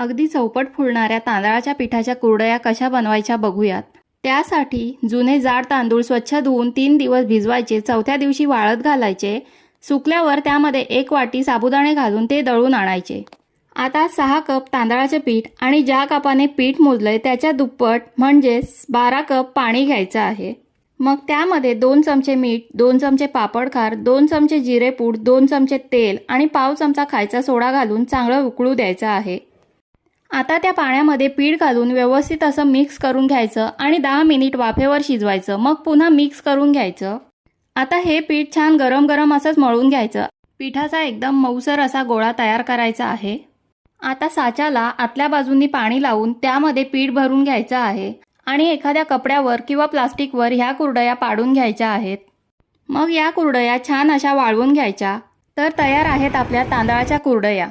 अगदी चौपट फुलणाऱ्या तांदळाच्या पिठाच्या कुरडया कशा बनवायच्या बघूयात। त्यासाठी जुने जाड तांदूळ स्वच्छ धुवून 3 दिवस भिजवायचे, चौथ्या दिवशी वाळत घालायचे। सुकल्यावर त्यामध्ये 1 वाटी साबुदाणे घालून ते दळून आणायचे। आता 6 कप तांदळाचे पीठ आणि ज्या कपाने पीठ मोजलंय त्याच्या दुप्पट म्हणजे 12 कप पाणी घ्यायचं आहे। मग त्यामध्ये 2 चमचे मीठ, 2 चमचे पापडखार, 2 चमचे जिरेपूड, 2 चमचे तेल आणि पाव चमचा खायचा सोडा घालून चांगलं उकळू द्यायचं आहे। आता त्या पाण्यामध्ये पीठ घालून व्यवस्थित असं मिक्स करून घ्यायचं आणि 10 मिनिट वाफेवर शिजवायचं। मग पुन्हा मिक्स करून घ्यायचं। आता हे पीठ छान गरम गरम असंच मळून घ्यायचं। पिठाचा एकदम मऊसर असा गोळा तयार करायचा आहे। आता साच्याला आतल्या बाजूंनी पाणी लावून त्यामध्ये पीठ भरून घ्यायचं आहे आणि एखाद्या कपड्यावर किंवा प्लास्टिकवर ह्या कुरडया पाडून घ्यायच्या आहेत। मग या कुरडया छान अशा वाळवून घ्यायच्या। तर तयार आहेत आपल्या तांदळाच्या कुरडया।